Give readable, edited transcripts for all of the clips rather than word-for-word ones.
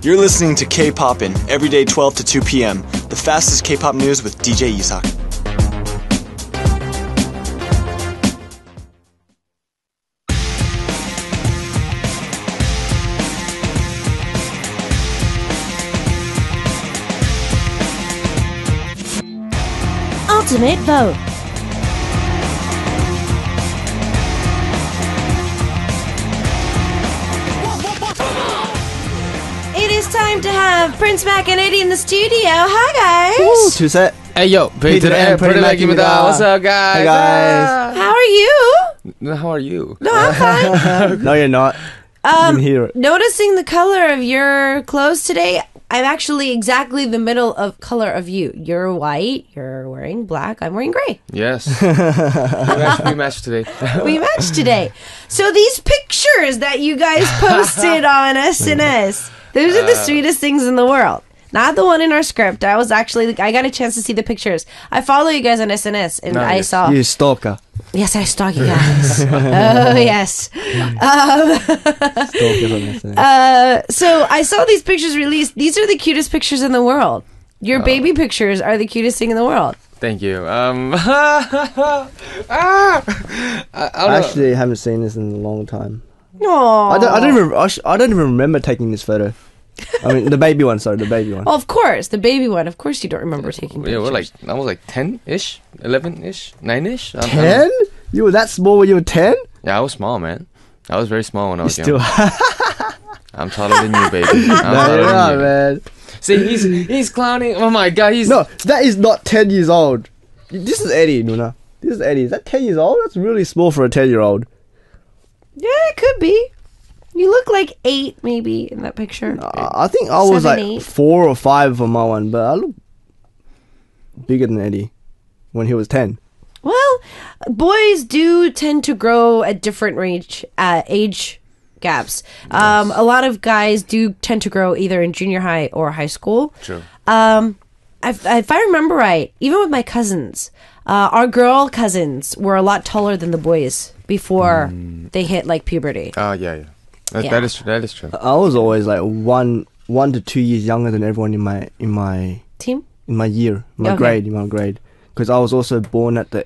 You're listening to Kpoppin, every day 12 to 2 p.m. The fastest K-pop news with DJ Isak. Ultimate vote. It is time to have Prince Mac and Eddy in the studio. Hi guys. Woo, two set. Hey yo, Peter and Pretty Mac입니다. What's up, guys? Hey guys. How are you? How are you? No, I'm fine. No, you're not. You can hear it. Noticing the color of your clothes today, I'm actually exactly the middle of color of you. You're white, you're wearing black, I'm wearing gray. Yes. we matched today. We matched today. So these pictures that you guys posted on SNS, those are the sweetest things in the world. Not the one in our script. I got a chance to see the pictures. I follow you guys on SNS, and I saw. You stalker. Yes, I stalk you guys. Oh, yes. Stalkers on SNS. So I saw these pictures released. These are the cutest pictures in the world. Your baby pictures are the cutest thing in the world. Thank you. I actually haven't seen this in a long time. Aww. I don't even remember taking this photo. I mean, the baby one. Sorry, the baby one. Well, of course, the baby one. Of course, you don't remember taking pictures. Yeah, I was like 10-ish, 11-ish, 9-ish. 10? You were that small when you were 10? Yeah, I was small, man. I was very small when I was young. Still. I'm taller than you, baby. I'm taller No, than you. man. See, he's clowning. Oh my god, No, that is not 10 years old. This is Eddy, Nuna. This is Eddy. Is that 10 years old? That's really small for a 10-year-old. Yeah, it could be. You look like 8, maybe, in that picture. I think I was 7, like 8. 4 or 5 for my one, but I look bigger than Eddy when he was 10. Well, boys do tend to grow at different age gaps. Yes. A lot of guys do tend to grow either in junior high or high school. True. If I remember right, even with my cousins, our girl cousins were a lot taller than the boys before they hit like puberty. Oh, yeah. That is true. That is true. I was always like 1 to 2 years younger than everyone in my Team? in my year, in my grade, because I was also born at the.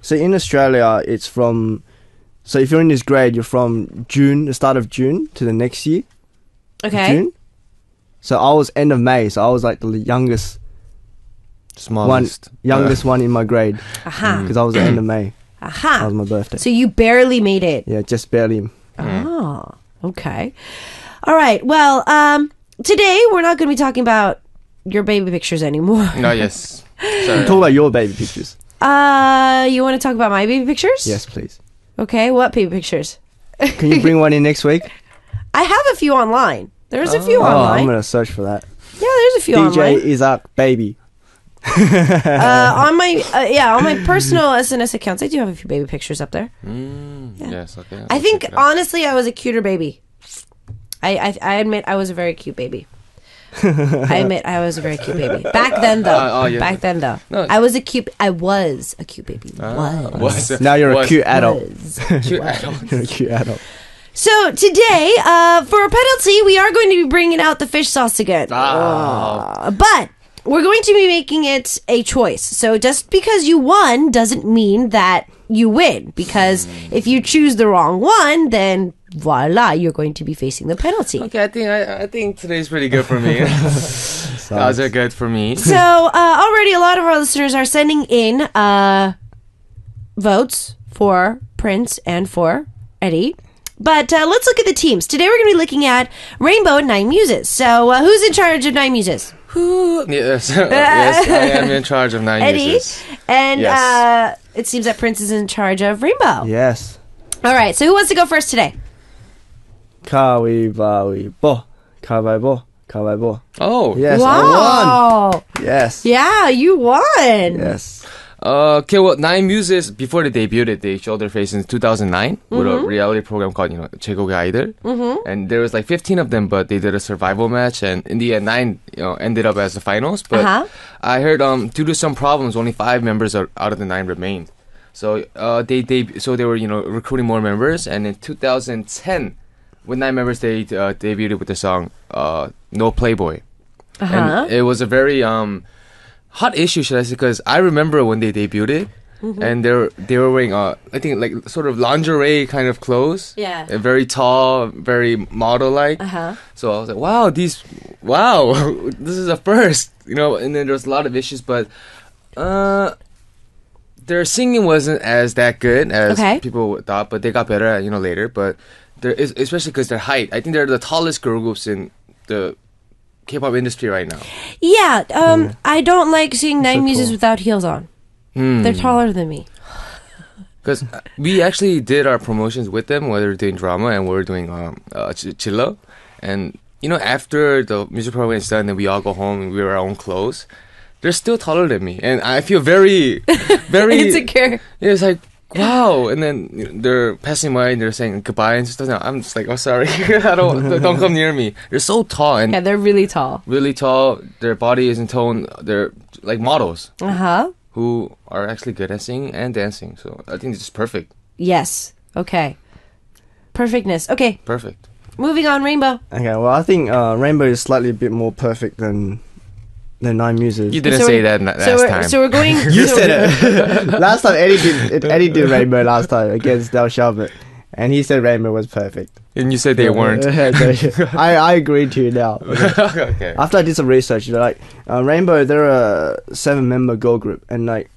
So in Australia, it's from. So if you're in this grade, you're from June, the start of June, to the next year. Okay. June. So I was end of May, so I was like the youngest. Smallest. Youngest one in my grade. Aha. Because I was the end of May. Aha. That was my birthday. So you barely made it. Yeah, just barely. Oh, okay. All right. Well, today we're not going to be talking about your baby pictures anymore. No, yes. Sorry. Talk about your baby pictures. You want to talk about my baby pictures? Yes, please. Okay. What baby pictures? Can you bring one in next week? I have a few online. There's a few online. I'm gonna search for that. Yeah, there's a few online. DJ Isak baby. On my personal SNS accounts, I do have a few baby pictures up there. Yeah. Yes, okay. I think honestly, I was a cuter baby. I admit I was a very cute baby. I admit I was a very cute baby back then, though. Yeah. Back then, though, no. I was a cute baby. Now you're a cute adult. Cute adult. You're a cute adult. So today, for a penalty, we are going to be bringing out the fish sauce again. But we're going to be making it a choice. So just because you won doesn't mean that you win. Because if you choose the wrong one, then voila, you're going to be facing the penalty. Okay, I think today's pretty good for me. Those are good for me. So already a lot of our listeners are sending in votes for Prince and for Eddy. But let's look at the teams. Today we're going to be looking at Rainbow and 9 Muses. So who's in charge of 9 Muses? Yes, yes, I am in charge of 9 Eddy. Muses. And Yes. it seems that Prince is in charge of Rainbow. Yes. All right, so who wants to go first today? 가위바위보. Oh. Yes, I Wow. won. Yes. Yeah, you won. Yes. Okay, well, 9 Muses, before they debuted, they showed their face in 2009 with a reality program called, 제국의 아이들. And there was like 15 of them, but they did a survival match, and in the end, 9 ended up as the finals. But I heard due to some problems, only 5 members out of the 9 remained. So they were recruiting more members, and in 2010, with 9 members, they debuted with the song "No Playboy," and it was a very hot issue, should I say? Because I remember when they debuted. And they were wearing I think like sort of lingerie kind of clothes. Yeah. Very tall, very model like. So I was like, wow, this is a first, you know. And then there's a lot of issues, but their singing wasn't as that good as people thought, but they got better, you know, later. But especially because their height, I think they're the tallest girl groups in the K-pop industry right now. Yeah. I don't like seeing 9 Muses without heels on. They're taller than me. Because we actually did our promotions with them, whether we're doing drama and we're doing Chilla. And, you know, after the music program is done and we all go home and we wear our own clothes, they're still taller than me. And I feel very, very... insecure. Yeah, it's like, wow. And then they're passing by and they're saying goodbye and stuff. I'm just like, oh, sorry. don't come near me. They're so tall. And yeah, they're really tall. Really tall. Their body is in tone. They're like models. Who are actually good at singing and dancing. So I think it's just perfect. Yes. Okay. Perfectness. Okay. Perfect. Moving on, Rainbow. Okay, well, I think Rainbow is slightly a bit more perfect than 9 Muses. You didn't say that last time. So we're going... You said it. Last time Eddie did Rainbow last time against Del Sharbutt. And he said Rainbow was perfect. And you said they weren't. I agree to you now. Okay. After I did some research, you know, like Rainbow, they're a 7-member girl group, and like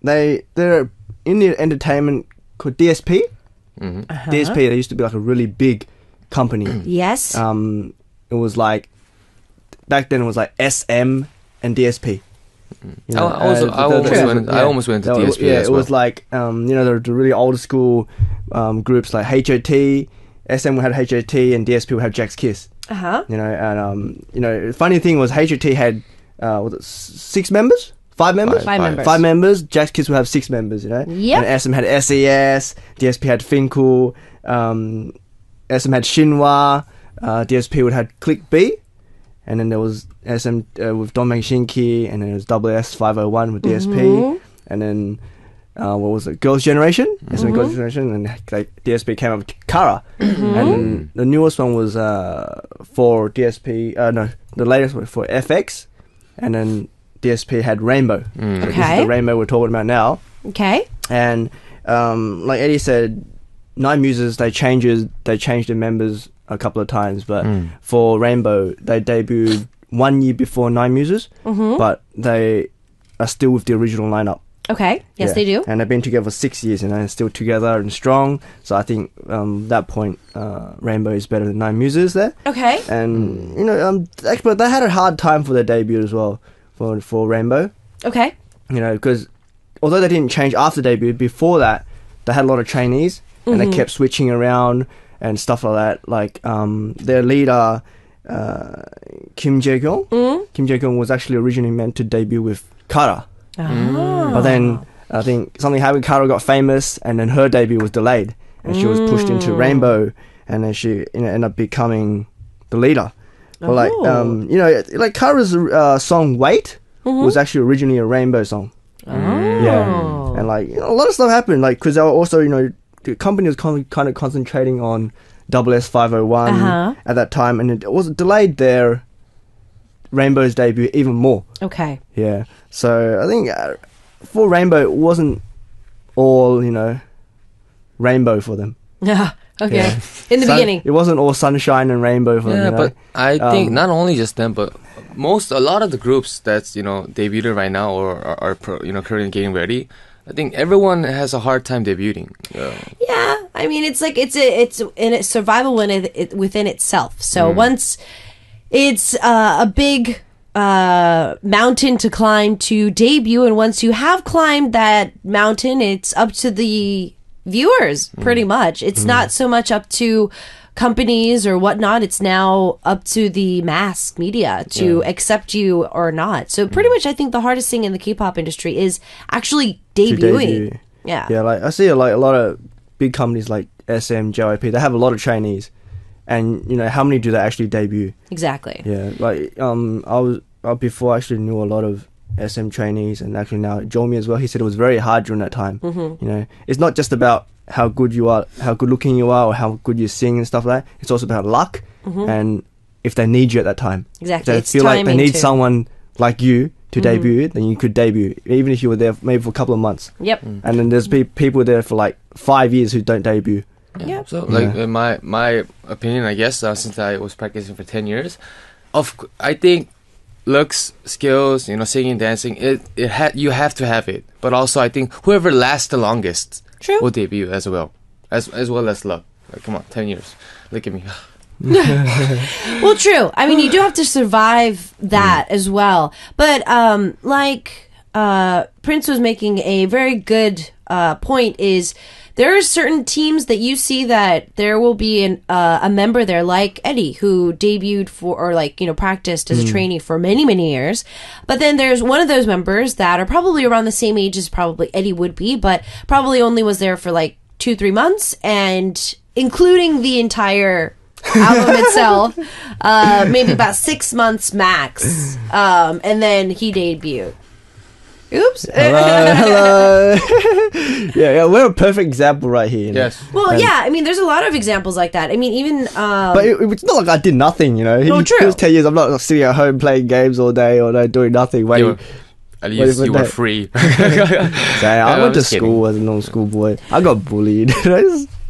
they're in the entertainment called DSP. DSP. They used to be like a really big company. Yes. It was like back then. It was like SM and DSP. You know, I almost went to DSP. Yeah, as it well. was like you know, the really old school groups like HOT. SM would have HOT and DSP would have Jack's Kiss. You know, and you know, the funny thing was HOT had was it 6 members? 5 members? 5 members. 5 members. Jack's Kiss would have 6 members. You know. Yep. And SM had SES. DSP had Finkel. SM had Shinhwa. DSP would have Click B. And then there was SM with Donbang Shinki, and then there was S 501 with DSP, and then what was it? Girls' Generation, SM Girls' Generation, and like DSP came up with Kara, and then the newest one was for DSP. No, the latest one for FX, and then DSP had Rainbow. So this is the Rainbow we're talking about now. Okay. And like Eddie said, 9 Muses they changed their members a couple of times, but for Rainbow they debuted 1 year before 9 Muses, but they are still with the original lineup. Okay. Yes, they do. And they've been together for 6 years, and they're still together and strong. So I think that point, Rainbow is better than 9 Muses there. Okay. And you know, but they had a hard time for their debut as well for Rainbow. Okay. You know, because although they didn't change after debut, before that they had a lot of trainees, and they kept switching around and stuff like that. Like their leader, Kim Jae-kyung. Kim Jae-kyung was actually originally meant to debut with Kara. But then I think something happened. Kara got famous, and then her debut was delayed, and she was pushed into Rainbow, and then she ended up becoming the leader. But like you know, like Kara's song "Wait" was actually originally a Rainbow song. Yeah, and like you know, a lot of stuff happened. Like because they were also, you know, the company was kind of concentrating on S 501 at that time, and it was delayed their Rainbow's debut even more. Okay. Yeah. So I think for Rainbow, it wasn't all, you know, rainbow for them. Yeah. Okay. Yeah. In the beginning, it wasn't all sunshine and rainbow for them. You know? But I think not only just them, but a lot of the groups that's, you know, debuted right now or are you know, currently getting ready. I think everyone has a hard time debuting. Yeah, I mean, it's like it's in its survival within itself. So once it's a big mountain to climb to debut, and once you have climbed that mountain, it's up to the viewers pretty much. It's not so much up to companies or whatnot. It's now up to the mass media to accept you or not. So pretty much I think the hardest thing in the K-pop industry is actually debuting. Yeah. Yeah, like I see like a lot of big companies like SM, JYP, they have a lot of trainees, and you know, how many do they actually debut? Exactly. Yeah, like before I actually knew a lot of SM trainees, and actually now Jomi as well. He said it was very hard during that time. You know, it's not just about how good you are, how good looking you are, or how good you sing and stuff like that. It's also about luck and if they need you at that time. Exactly. If It's they feel like they timing need too. someone like you to debut, then you could debut, even if you were there maybe for a couple of months. Yep. And then there's people there for like 5 years who don't debut. Yep. So, like, in my opinion, I guess, since I was practicing for 10 years, I think looks, skills, singing, dancing, you have to have it. But also, I think whoever lasts the longest will debut as well. As well as luck. Like, come on, 10 years. Look at me. Well, true. I mean, you do have to survive that as well. But Prince was making a very good point is there are certain teams that you see that there will be a member there like Eddy who debuted practiced as a trainee for many, many years. But then there's one of those members that are probably around the same age as probably Eddy would be, but probably only was there for like 2-3 months, and including the entire album itself, maybe about 6 months max. And then he debuted. Oops. Hello. yeah, we're a perfect example right here. Yes. Well, yeah, I mean, there's a lot of examples like that. I mean, even... but it's not like I did nothing, No, true. It was 10 years, I'm not sitting at home playing games all day or doing nothing, waiting. At least you were free. I went to school as a normal school boy. I got bullied.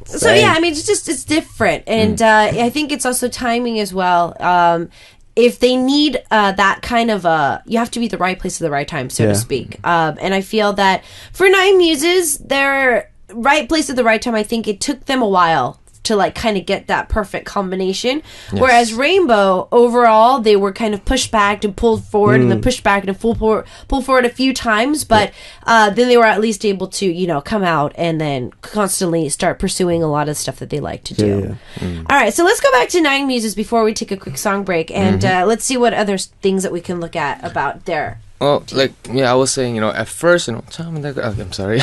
So yeah, I mean, it's different, and I think it's also timing as well. If they need that kind of you have to be at the right place at the right time, so to speak. And I feel that for Nine Muses, their right place at the right time, I think it took them a while to like kind of get that perfect combination. Yes. Whereas Rainbow, overall, they were kind of pushed back and pulled forward and then pushed back and pulled forward a few times. But then they were at least able to, come out and then constantly start pursuing a lot of stuff that they like to do. Yeah. All right, so let's go back to Nine Muses before we take a quick song break. And let's see what other things that we can look at about their... Well, I was saying, at first, I'm sorry.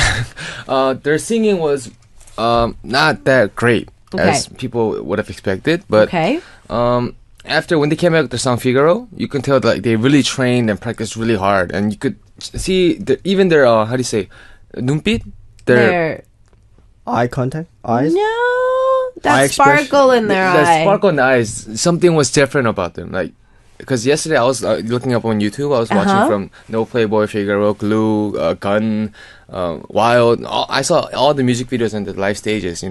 Their singing was not that great. Okay. As people would have expected, but after when they came out with the song Figaro, you can tell that they really trained and practiced really hard, and you could see even their how do you say 눈빛, their eye contact, eyes. No, that sparkle in their eye. That sparkle in the eyes. Something was different about them, because yesterday I was looking up on YouTube. I was watching from No Playboy, Figaro, Glue, Gun, Wild. I saw all the music videos and the live stages,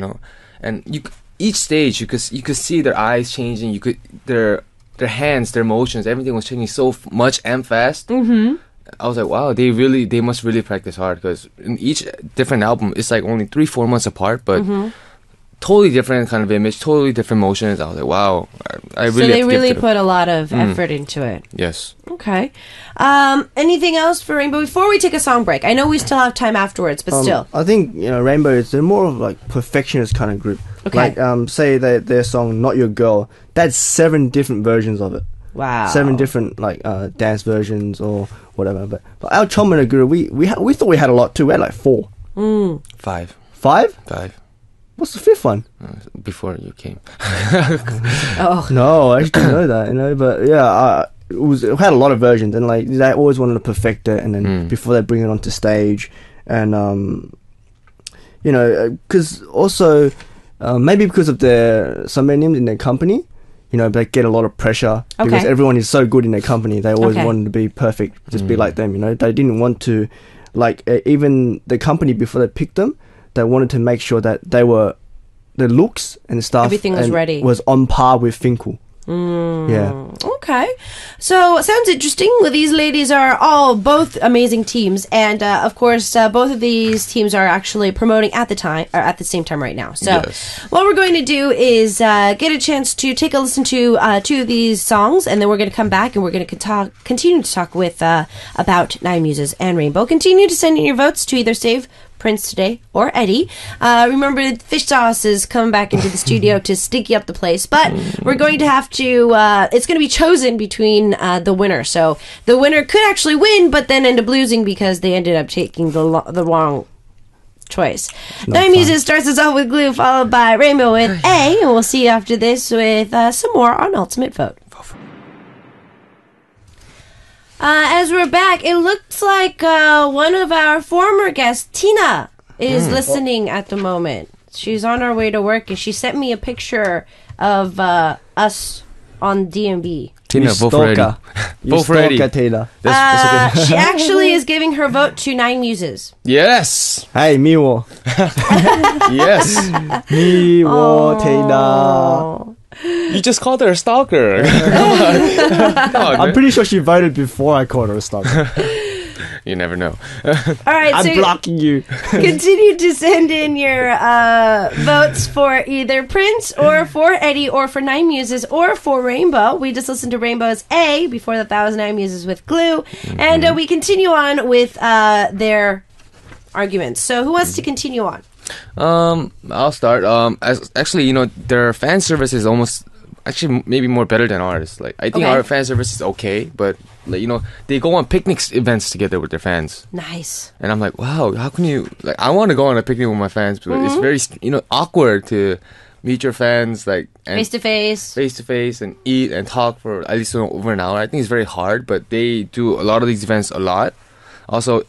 and each stage you could see their eyes changing. You could their hands, their motions, everything was changing so much and fast. I was like, wow, they must really practice hard, because in each different album it's like only 3-4 months apart, but totally different kind of image, totally different motions. I was like, wow, I really. So they really put a lot of effort into it. Yes. Okay. Anything else for Rainbow before we take a song break? I know we still have time afterwards, but still. I think Rainbow is more of like perfectionist kind of group. Okay. Like say their song "Not Your Girl," that's 7 different versions of it. Wow. 7 different dance versions or whatever. But our Chomina group, we thought we had a lot too. We had like 4. 5. 5? 5. What's the 5th one? Before you came. Oh no, I actually didn't know that. But yeah, it had a lot of versions, and like they always wanted to perfect it, and then before they bring it onto stage, and because also maybe because of some names in their company, they get a lot of pressure because everyone is so good in their company. They always wanted to be perfect, just be like them. They didn't want to, even the company before they picked them. They wanted to make sure that the looks and stuff, everything was ready, was on par with Finkel. Yeah. Okay. So sounds interesting. Well, these ladies are both amazing teams, and of course, both of these teams are actually promoting at the same time right now. So what we're going to do is get a chance to take a listen to 2 of these songs, and then we're going to come back and we're going to continue to talk with about Nine Muses and Rainbow. Continue to send in your votes to either save Prince today or Eddy. Remember, Fish Sauce is coming back into the studio to stinky up the place, but we're going to have to it's going to be chosen between the winner. So the winner could actually win, but then end up losing because they ended up taking the wrong choice. Nine Muses starts us off with Glue, followed by Rainbow with A, and we'll see you after this with some more on Ultimate Vote. As we're back, it looks like one of our former guests, Tina, is listening at the moment. She's on our way to work, and she sent me a picture of us on DMB. Tina, vote for Eddy. Vote for Eddy. Tina. That's okay. She actually is giving her vote to 9 Muses. Yes. Hey, 미워. Yes. 미워, Tina. You just called her a stalker. Come on, I'm man. pretty sure she voted before I called her a stalker. You never know. All right, I'm so blocking you. continue to send in your votes for either Prince or for Eddy or for 9 Muses or for Rainbow. We just listened to Rainbow's A before the 1009 Muses with Glue. And we continue on with their arguments. So who wants to continue on? I'll start. Actually, their fan service is almost actually maybe more better than ours. Like I think Okay. our fan service is okay, but like, they go on picnic events together with their fans. Nice. And I'm like, wow, how can you like? I want to go on a picnic with my fans, but it's very awkward to meet your fans like and Face to face and eat and talk for at least over an hour. I think it's very hard, but they do a lot of these events a lot. Also,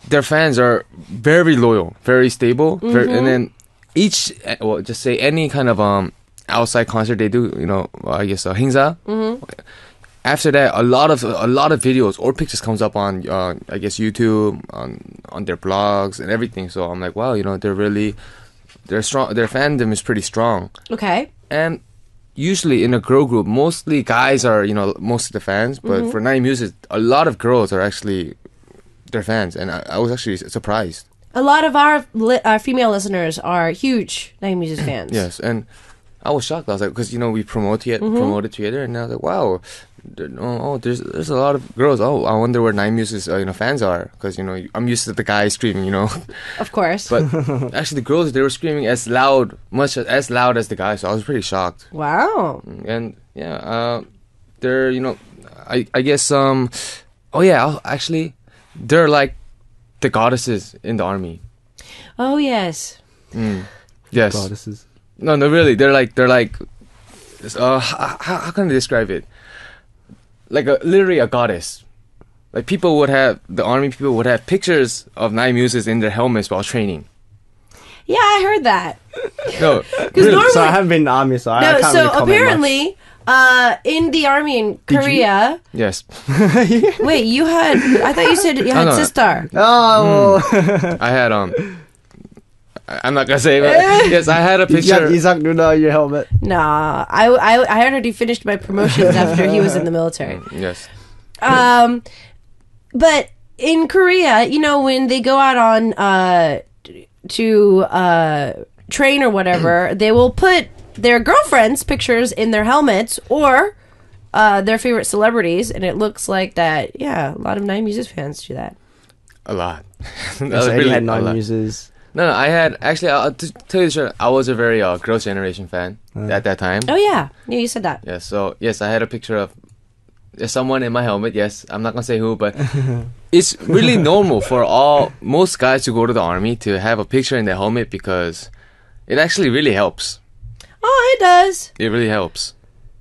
their fans are very loyal, very stable, and then just say any kind of outside concert they do, I guess 행사. After that, a lot of videos or pictures comes up on I guess YouTube, on their blogs and everything. So I'm like, wow, they're strong. Their fandom is pretty strong. Okay. And usually in a girl group, mostly guys are most of the fans, but for 9 Muses, a lot of girls are actually their fans, and I was actually surprised. A lot of our female listeners are huge 9 Muses fans. Yes, and I was shocked. I was like, because we promoted together, and I was like, wow, there's a lot of girls. Oh, I wonder where 9 Muses fans are, because I'm used to the guys screaming, Of course. but actually the girls, they were screaming as loud as the guys. So I was pretty shocked. Wow. And yeah, they're I guess oh yeah, actually they're like the goddesses in the army. Oh, yes. Yes. Goddesses. No, really. They're like. How can I describe it? Like literally a goddess. Like the army people would have pictures of 9 Muses in their helmets while training. Yeah, I heard that. No, Because normally, So I haven't been in the army, so I can't really comment apparently, in the army in Korea. yes, Wait, I thought you said you had no. sister. much. Oh, I had I'm not gonna say, but yes, I had a you got picture. Isaac Nuna on your helmet. Nah, I already finished my promotions after he was in the military. Yes. But in Korea, when they go out on to train or whatever, they will put their girlfriends' pictures in their helmets or their favorite celebrities, and it looks like that. Yeah, a lot of 9 Muses fans do that. A lot. That So was Eddy really had a 9 lot. Muses. No, I had actually. I'll tell you the truth. I was a very Girls' Generation fan at that time. Oh yeah, you said that. Yes, so yes, I had a picture of someone in my helmet. Yes, I'm not gonna say who, but it's really normal for most guys to go to the army to have a picture in their helmet because it actually really helps. Oh, it does. It really helps.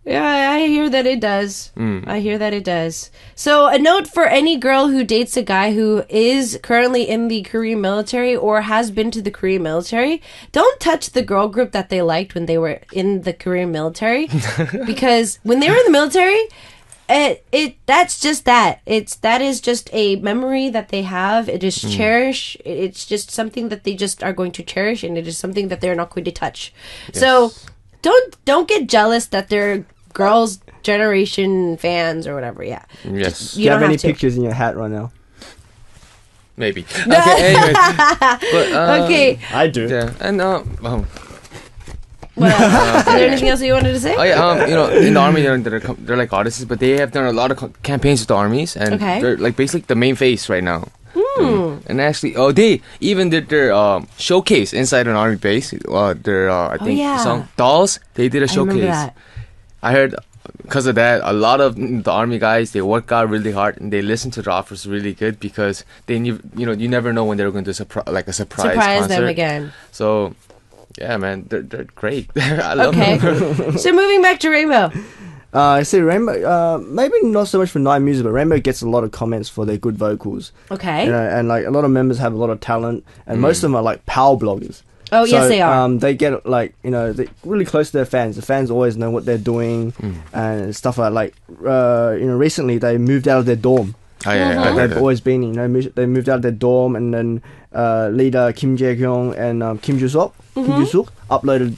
Yeah, I hear that it does. I hear that it does. So, a note for any girl who dates a guy who is currently in the Korean military or has been to the Korean military, don't touch the girl group that they liked when they were in the Korean military. Because when they were in the military, that's just that. That is just a memory that they have. It is cherished. It's just something that they just are going to cherish, and it is something that they're not going to touch. Yes. So, don't get jealous that they're girls' generation fans or whatever. Yeah. Yes, Do you have don't any to. pictures in your hat right now? maybe. Okay, anyway. But, Okay. I do. Yeah, and What else? Is there anything else that you wanted to say? oh yeah, in the army they're like goddesses, but they have done a lot of campaigns with the armies, and Okay. they're like basically the main face right now. And actually, they even did their showcase inside an army base. Their I think yeah. song Dolls. They did a I remember showcase. that. I heard because of that, a lot of the army guys they work out really hard and they listen to the offers really good because they knew you never know when they're going to surprise Surprise concert. them again. So yeah, man, they're great. I love Okay. them. So moving back to Rainbow. I see Rainbow, maybe not so much for 9 Muses, but Rainbow gets a lot of comments for their good vocals. Okay. And like a lot of members have a lot of talent, and most of them are like power bloggers. Oh, yes, they are. They get like they're really close to their fans. The fans always know what they're doing and stuff like recently they moved out of their dorm. Oh, yeah. They've always been, they moved out of their dorm, and then leader Kim Jae-kyung and Kim Joo-suk uploaded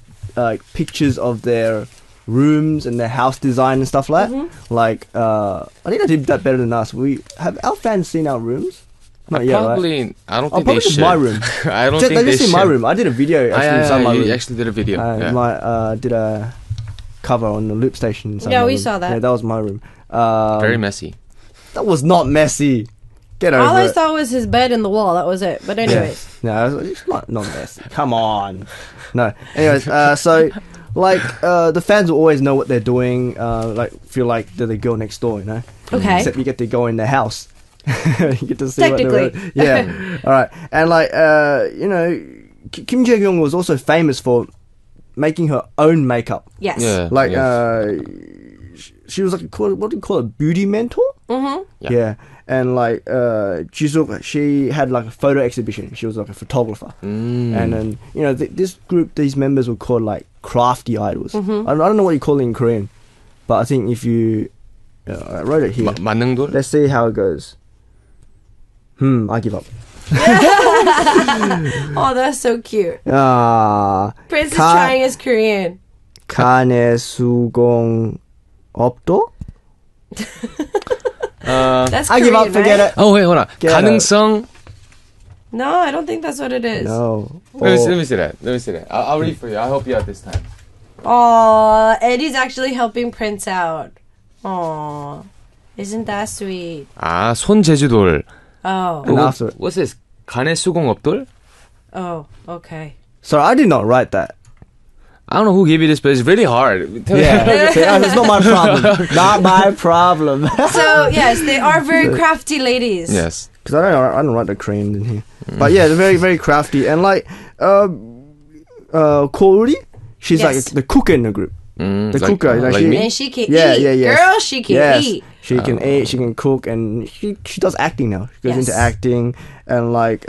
pictures of their rooms and their house design and stuff like that. Like, I think they did that better than us. Have our fans seen our rooms? Not yet, probably, right? I don't think probably they just should. my room. I don't think they they just should. see my room. I did a video actually inside my room. You actually did a video. Did a cover on the loop station inside Yeah, my we room. saw that. Yeah, that was my room. Very messy. That was not messy. Get over All it. I saw was his bed and the wall. That was it. But anyways. No, it's not messy. Come on. No. Anyways, so like the fans will always know what they're doing. Like feel like they're the girl next door, Okay. Except you get to go in their house. You get to see Technically. what they're yeah. All right. And like Kim Jae-kyung was also famous for making her own makeup. Yes. Yeah. Like she was like what do you call it? Beauty mentor? Yeah. And like Jisoo, she had like a photo exhibition. She was like a photographer. And then this group, these members were called like crafty idols. I don't know what you call it in Korean, but I think if you I wrote it here. 만능돌? Let's see how it goes. I give up. Oh, that's so cute. Prince is 가- trying his Korean. 가내수공 없도? That's I Korean, give up. Forget right? it. Oh, wait, hold on. Get out. 가능성. No, I don't think that's what it is. No. Let me see that. I'll read for you. I'll help you out this time. Oh, Eddie's actually helping Prince out. Oh, isn't that sweet? 아, 손재주돌. Oh, And after it. What's this? 간의 수공업돌? oh, okay. So I did not write that. I don't know who gave you this, but it's really hard. Yeah. It's not my problem. Not my problem. So yes, they are very crafty ladies. Yes. Because I don't write the Korean in here. But yeah, they're very, very crafty. And like, Kouri, she's Yes. like the cook in the group. The cooker. like she, me? And she can Yeah, eat. yeah, yes. Girl, she can yes. eat. She can eat, she can cook, and she does acting now. She goes Yes. into acting, and like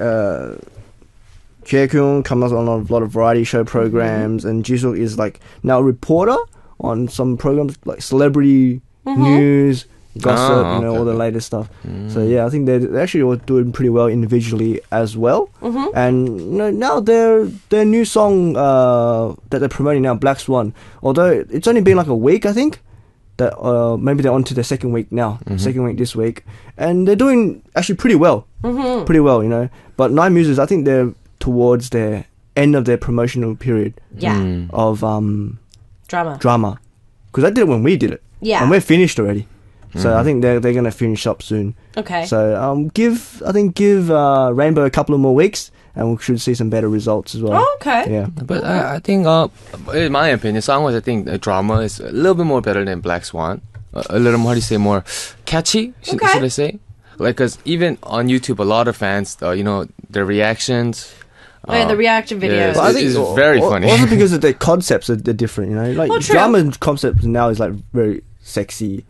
Jae-kyung comes on a lot of variety show programs, and Jisoo is like now a reporter on some programs like celebrity news, gossip, all the latest stuff. So yeah, I think they're actually all doing pretty well individually as well. And now their new song that they're promoting now, Black Swan, although it's only been like a week, I think. That maybe they're on to their second week now, second week this week, and they're doing actually pretty well, pretty well, But Nine Muses, I think they're towards their end of their promotional period Yeah. of Drama. because they did it when we did it, Yeah. and we're finished already. So I think they're gonna finish up soon. Okay. So give Rainbow a couple of more weeks, and we should see some better results as well. Oh, okay. Yeah. But I think, in my opinion, song-wise, I think drama is a little bit more better than Black Swan. A little more, how do you say, more catchy, should I say? Like, because even on YouTube, a lot of fans, their reactions. Oh, yeah, the reaction videos. Yes. But I think it's very funny. Also because of their concepts are different, Like Oh, true. drama concept now is like very sexy.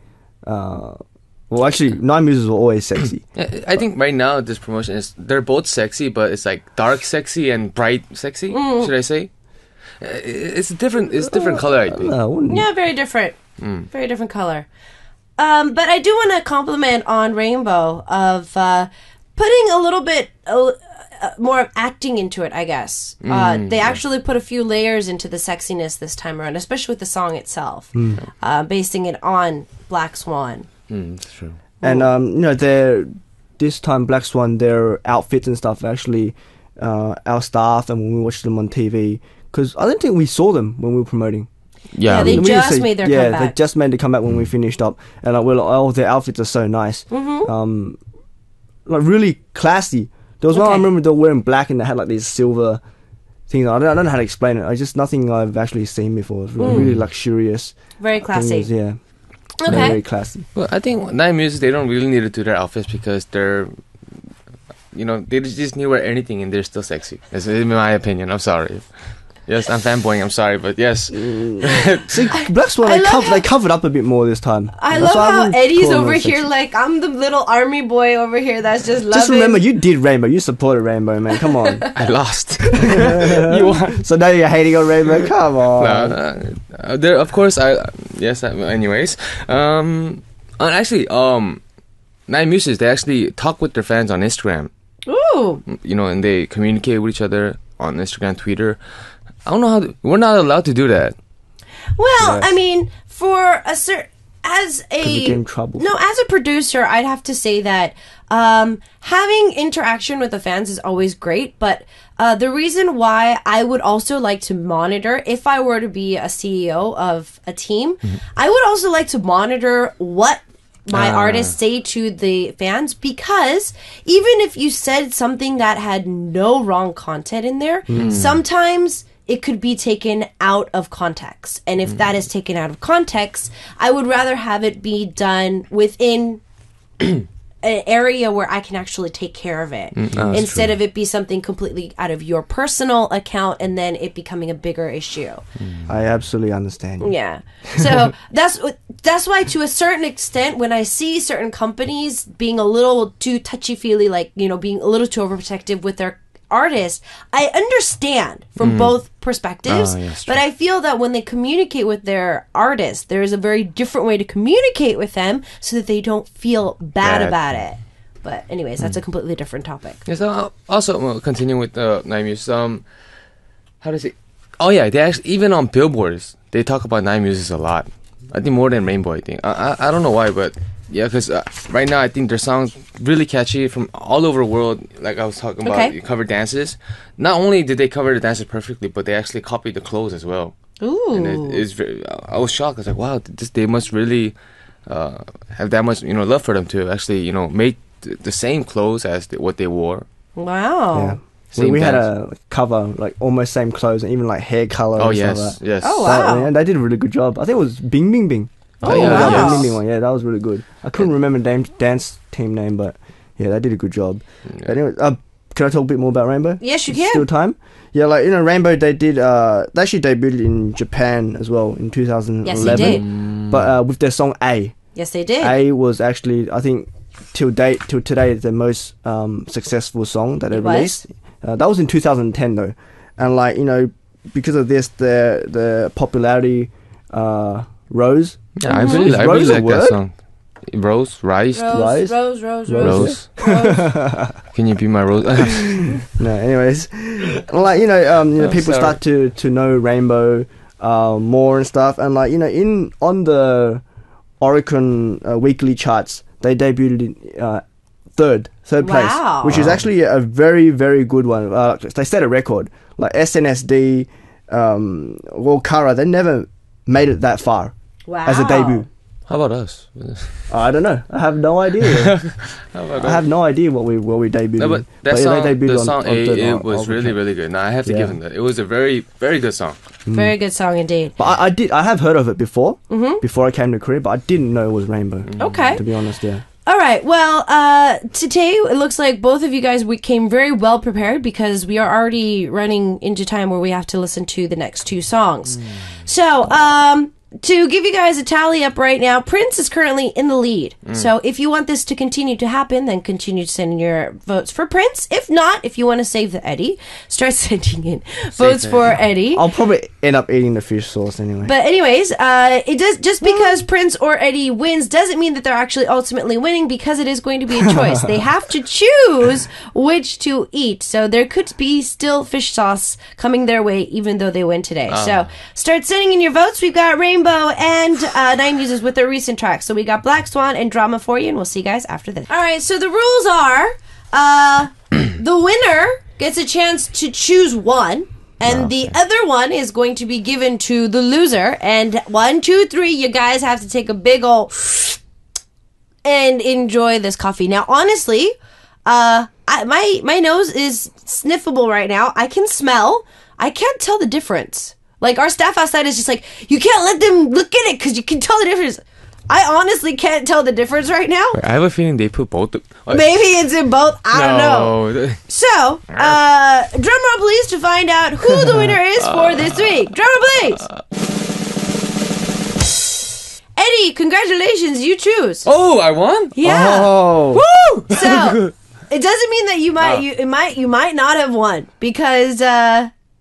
Well, actually, Nine Muses were always sexy. I think right now this promotion they're both sexy, but it's like dark sexy and bright sexy. Should I say? It's different color. I think. Yeah, very different. Very different color. But I do want to compliment on Rainbow of putting a little bit more of acting into it, I guess. They actually put a few layers into the sexiness this time around, especially with the song itself, basing it on Black Swan. That's true. And this time Black Swan, their outfits and stuff actually our staff, and when we watched them on TV, because I don't think we saw them when we were promoting. Yeah, they just made their comeback. Yeah, they just made the comeback when we finished up, and all their outfits are so nice, like really classy. There was one I remember they were wearing black and they had like these silver things. I don't know how to explain it. It's just nothing I've actually seen before. It's really luxurious. Very classy. Things, yeah. Okay. Very classy. Well, I think Nine Muses, they don't really need to do their outfits because they're, they just need to wear anything and they're still sexy. That's in my opinion. I'm sorry. Yes, I'm fanboying. I'm sorry, but yes. See, Black Swan, I they covered up a bit more this time. I That's love why I how wouldn't Eddie's call him over a here section. like I'm the little army boy over here that's just loving. Just remember, you did Rainbow. You supported Rainbow, man. Come on. I lost. You won. So now you're hating on Rainbow. Come on. There, of course, anyways. Actually, Nine Muses, they actually talk with their fans on Instagram. Ooh. You know, and they communicate with each other on Instagram, Twitter. I don't know we're not allowed to do that. Well, Yes. I mean, for a certain you get in trouble. No, as a producer, I'd have to say that having interaction with the fans is always great. But the reason why I would also like to monitor, if I were to be a CEO of a team, I would also like to monitor what my artists say to the fans, because even if you said something that had no wrong content in there, sometimes it could be taken out of context. And if that is taken out of context, I would rather have it be done within an area where I can actually take care of it, instead of it be something completely out of your personal account and then it becoming a bigger issue. I absolutely understand you. Yeah. So that's why, to a certain extent, when I see certain companies being a little too touchy-feely, like, you know, being a little too overprotective with their artists, I understand from both perspectives, yes, but I feel that when they communicate with their artists, there is a very different way to communicate with them so that they don't feel bad about it. But anyways, that's a completely different topic. Yes, also continuing with Nine Muses. How does it? Oh yeah, they actually, even on billboards, they talk about Nine Muses a lot. I think more than Rainbow. I think I don't know why, but yeah, because right now I think their songs really catchy from all over the world. Like I was talking about, cover dances. Not only did they cover the dances perfectly, but they actually copied the clothes as well. Ooh. And it is very. I was shocked. I was like, wow, they must really have that much, love for them to actually, make the same clothes as what they wore. Wow. Yeah. Same We had dance. a cover, like almost same clothes, and even like hair color. Oh and yes, stuff like that. yes. Oh, That- wow. yeah, they did a really good job. I think it was Bing Bing Bing. Oh, yeah, wow. That yes. Bing Bing one. Yeah, that was really good. I couldn't remember the dance team name, but yeah, they did a good job. But anyway, can I talk a bit more about Rainbow? Yes, you can. Still time? Yeah, like, Rainbow, they did, they actually debuted in Japan as well in 2011. Yes, they did. But with their song A. Yes, they did. A was actually, I think, till today, the most successful song that they It was? released. That was in 2010 though, and like, because of this, the popularity rose. Yeah, I Is really rose like a that word? song. Rose, Rise, Rise? Rose. Can you be my Rose? No, anyways, like, people sorry. start to know Rainbow more and stuff, and like, on the Oricon weekly charts, they debuted in third place, Wow. which is actually a very, very good one. They set a record. Like SNSD, Volcara, they never made it that far Wow. as a debut. How about us? I don't know. I have no idea. I have no idea what we debuted. No, but in. that yeah, song, they debuted the on- song on A, third it on was really, Oricon. really good. Now I have to Yeah. give him that. It was a very, very good song. Very good song indeed. But I have heard of it before I came to Korea, but I didn't know it was Rainbow. Okay. To be honest, yeah. All right. Well, today it looks like both of you guys came very well prepared, because we are already running into time where we have to listen to the next two songs. So, to give you guys a tally up right now, Prince is currently in the lead. So if you want this to continue to happen, then continue to send in your votes for Prince. If not, if you want to save the Eddy, start sending in votes for Eddy. I'll probably end up eating the fish sauce anyway. But anyways, it does, just because Prince or Eddy wins doesn't mean that they're actually ultimately winning, because it is going to be a choice. They have to choose which to eat. So there could be still fish sauce coming their way, even though they win today. So start sending in your votes. We've got Rainbow and Nine Muses with their recent tracks. So we got Black Swan and Drama for you, and we'll see you guys after this. All right, so the rules are the winner gets a chance to choose one, and the other one is going to be given to the loser. And 1, 2, 3, you guys have to take a big ol' and enjoy this coffee. Now, honestly, my nose is sniffable right now. I can smell. I can't tell the difference. Like, our staff outside is just like, you can't let them look at it because you can tell the difference. I honestly can't tell the difference right now. I have a feeling they put both. Maybe it's in both. I don't know. know. So, drum roll please to find out who the winner is for this week. Drum roll please. Eddy, congratulations, you choose. Oh, I won? Yeah. Oh. Woo! So, it doesn't mean that you might not have won because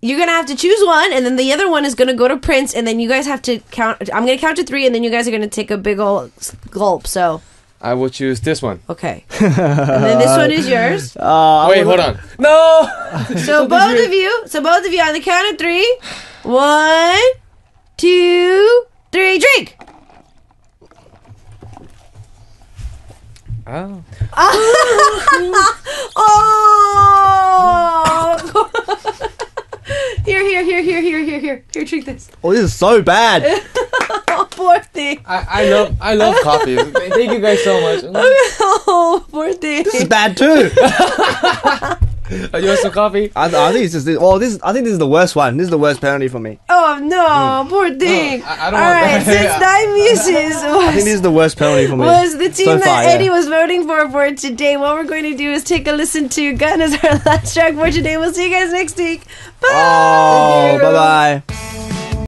you're gonna have to choose one, and then the other one is gonna go to Prince, and then you guys have to count. I'm gonna count to 3, and then you guys are gonna take a big ol' gulp. So I will choose this one. okay, and then this one is yours. Wait, hold on. No. So both of you on the count of 3. 1, 2, 3, drink. Oh. Oh! Here, drink this. Oh, this is so bad. Oh, poor thing. I love coffee. Thank you guys so much. Oh, poor thing. This is bad too. You want some coffee? I think it's just this. Oh, I think this is the worst one. This is the worst penalty for me. Oh no, poor thing. I don't All want right, that. since 9 Muses I think this is the worst penalty for me. was the team so that far, Eddy yeah. was voting for today, what we're going to do is take a listen to Gun as our last track for today. We'll see you guys next week. Bye. Oh, bye bye.